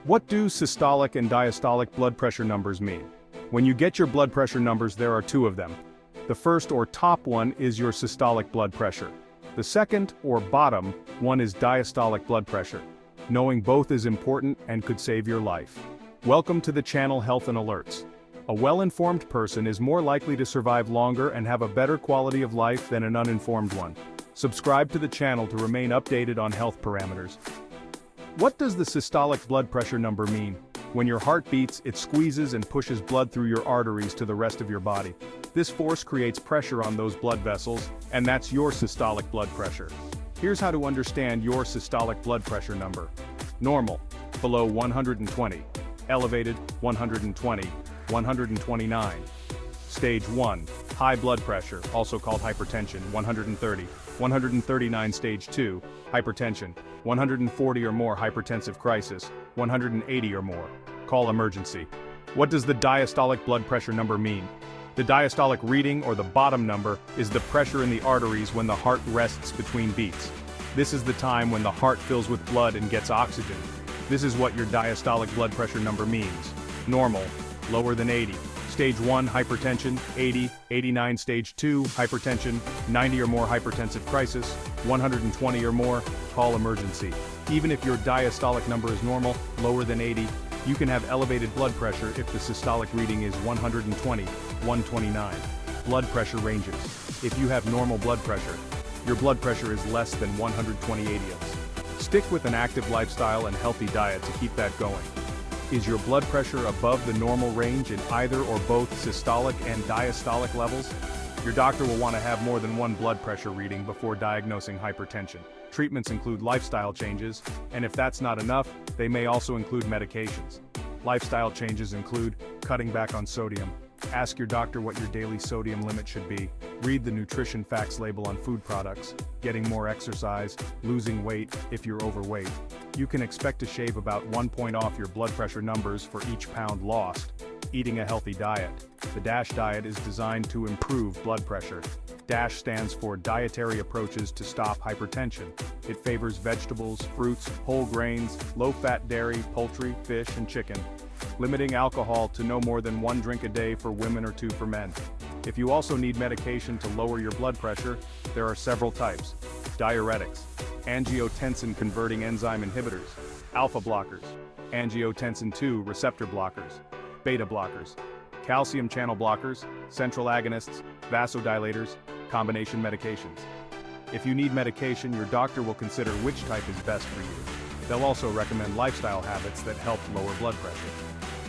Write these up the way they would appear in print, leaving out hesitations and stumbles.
What do systolic and diastolic blood pressure numbers mean? When you get your blood pressure numbers, there are two of them. The first or top one is your systolic blood pressure. The second or bottom one is diastolic blood pressure. Knowing both is important and could save your life. Welcome to the channel Health and Alerts. A well-informed person is more likely to survive longer and have a better quality of life than an uninformed one. Subscribe to the channel to remain updated on health parameters. What does the systolic blood pressure number mean? When your heart beats, it squeezes and pushes blood through your arteries to the rest of your body. This force creates pressure on those blood vessels, and that's your systolic blood pressure. Here's how to understand your systolic blood pressure number. Normal, below 120. Elevated, 120, 129. Stage 1, high blood pressure, also called hypertension, 130. 139 Stage 2, hypertension, 140 or more hypertensive crisis, 180 or more. Call emergency. What does the diastolic blood pressure number mean? The diastolic reading, or the bottom number, is the pressure in the arteries when the heart rests between beats. This is the time when the heart fills with blood and gets oxygen. This is what your diastolic blood pressure number means. Normal, lower than 80. Stage 1, hypertension, 80, 89 Stage 2, hypertension, 90 or more hypertensive crisis, 120 or more, call emergency. Even if your diastolic number is normal, lower than 80, you can have elevated blood pressure if the systolic reading is 120, 129. Blood pressure ranges. If you have normal blood pressure, your blood pressure is less than 120/80. Stick with an active lifestyle and healthy diet to keep that going. Is your blood pressure above the normal range in either or both systolic and diastolic levels? Your doctor will want to have more than one blood pressure reading before diagnosing hypertension. Treatments include lifestyle changes, and if that's not enough, they may also include medications. Lifestyle changes include cutting back on sodium. Ask your doctor what your daily sodium limit should be. Read the nutrition facts label on food products. Getting more exercise, losing weight if you're overweight. You can expect to shave about 1 point off your blood pressure numbers for each pound lost. Eating a healthy diet. The DASH diet is designed to improve blood pressure. DASH stands for Dietary Approaches to Stop Hypertension. It favors vegetables, fruits, whole grains, low-fat dairy, poultry, fish, and chicken. Limiting alcohol to no more than 1 drink a day for women or 2 for men. If you also need medication to lower your blood pressure, there are several types. Diuretics, angiotensin-converting enzyme inhibitors, alpha blockers, angiotensin II receptor blockers, beta blockers, calcium channel blockers, central agonists, vasodilators, combination medications. If you need medication, your doctor will consider which type is best for you. They'll also recommend lifestyle habits that help lower blood pressure.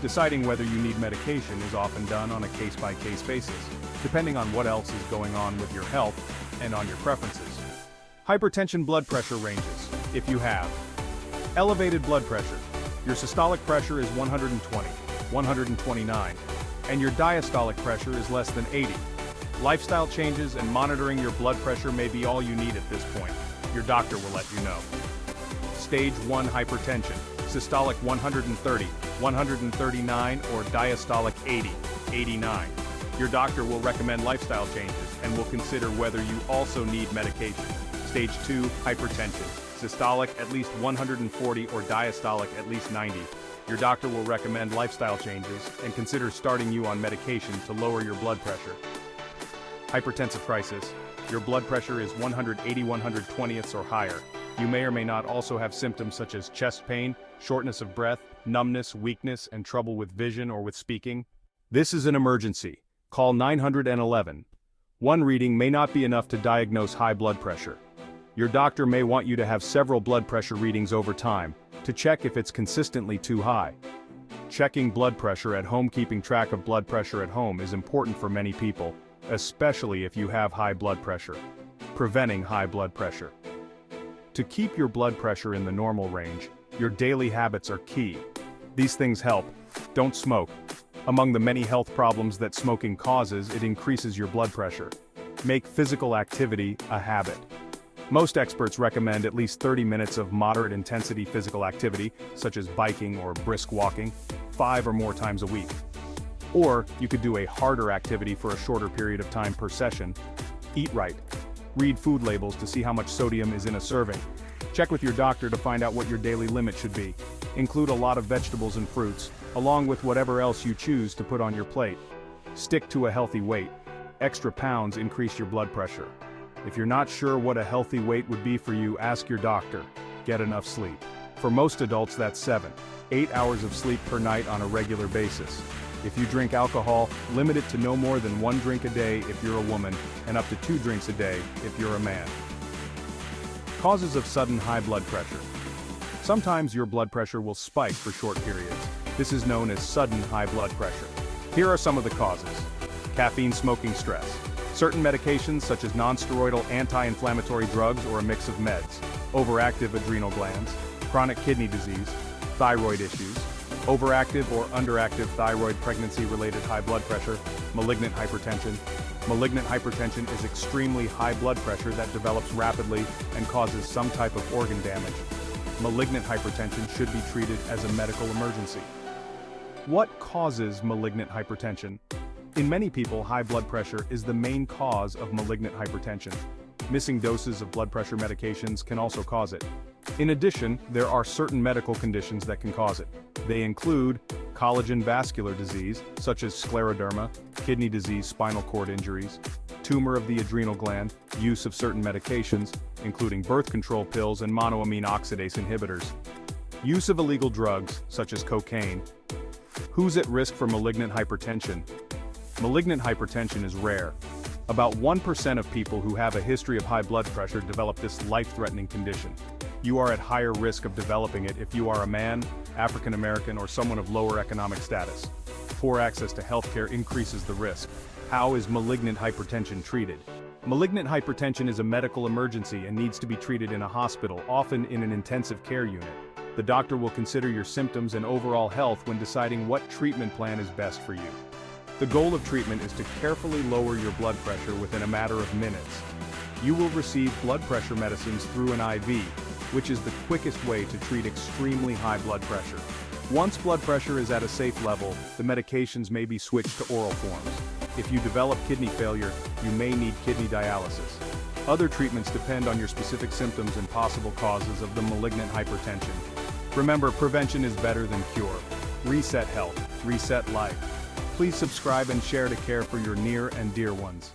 Deciding whether you need medication is often done on a case-by-case basis, depending on what else is going on with your health and on your preferences. Hypertension blood pressure ranges. If you have elevated blood pressure, your systolic pressure is 120, 129, and your diastolic pressure is less than 80. Lifestyle changes and monitoring your blood pressure may be all you need at this point. Your doctor will let you know. Stage 1 hypertension, systolic 130, 139, or diastolic 80, 89. Your doctor will recommend lifestyle changes and will consider whether you also need medication. Stage 2 hypertension, systolic at least 140 or diastolic at least 90. Your doctor will recommend lifestyle changes and consider starting you on medication to lower your blood pressure. Hypertensive crisis. Your blood pressure is 180/120ths or higher. You may or may not also have symptoms such as chest pain, shortness of breath, numbness, weakness, and trouble with vision or with speaking. This is an emergency. Call 911. One reading may not be enough to diagnose high blood pressure. Your doctor may want you to have several blood pressure readings over time to check if it's consistently too high. Checking blood pressure at home. Keeping track of blood pressure at home is important for many people, especially if you have high blood pressure. Preventing high blood pressure. To keep your blood pressure in the normal range, your daily habits are key. These things help. Don't smoke. Among the many health problems that smoking causes, it increases your blood pressure. Make physical activity a habit. Most experts recommend at least 30 minutes of moderate intensity physical activity, such as biking or brisk walking, 5 or more times a week. Or you could do a harder activity for a shorter period of time per session. Eat right. Read food labels to see how much sodium is in a serving. Check with your doctor to find out what your daily limit should be. Include a lot of vegetables and fruits, along with whatever else you choose to put on your plate. Stick to a healthy weight. Extra pounds increase your blood pressure. If you're not sure what a healthy weight would be for you, ask your doctor. Get enough sleep. For most adults, that's 7-8 hours of sleep per night on a regular basis. If you drink alcohol, limit it to no more than 1 drink a day if you're a woman, and up to 2 drinks a day if you're a man. Causes of sudden high blood pressure. Sometimes your blood pressure will spike for short periods. This is known as sudden high blood pressure. Here are some of the causes. Caffeine, smoking, stress. Certain medications such as non-steroidal anti-inflammatory drugs or a mix of meds. Overactive adrenal glands. Chronic kidney disease. Thyroid issues. Overactive or underactive thyroid, pregnancy-related high blood pressure. Malignant hypertension. Malignant hypertension is extremely high blood pressure that develops rapidly and causes some type of organ damage. Malignant hypertension should be treated as a medical emergency. What causes malignant hypertension? In many people, high blood pressure is the main cause of malignant hypertension. Missing doses of blood pressure medications can also cause it. In addition, there are certain medical conditions that can cause it. They include collagen vascular disease, such as scleroderma, kidney disease, spinal cord injuries, tumor of the adrenal gland, use of certain medications, including birth control pills and monoamine oxidase inhibitors, use of illegal drugs, such as cocaine. Who's at risk for malignant hypertension? Malignant hypertension is rare. About 1% of people who have a history of high blood pressure develop this life-threatening condition. You are at higher risk of developing it if you are a man, African American, or someone of lower economic status. Poor access to healthcare increases the risk. How is malignant hypertension treated? Malignant hypertension is a medical emergency and needs to be treated in a hospital, often in an intensive care unit. The doctor will consider your symptoms and overall health when deciding what treatment plan is best for you. The goal of treatment is to carefully lower your blood pressure within a matter of minutes. You will receive blood pressure medicines through an IV, which is the quickest way to treat extremely high blood pressure. Once blood pressure is at a safe level, the medications may be switched to oral forms. If you develop kidney failure, you may need kidney dialysis. Other treatments depend on your specific symptoms and possible causes of the malignant hypertension. Remember, prevention is better than cure. Reset health, reset life. Please subscribe and share to care for your near and dear ones.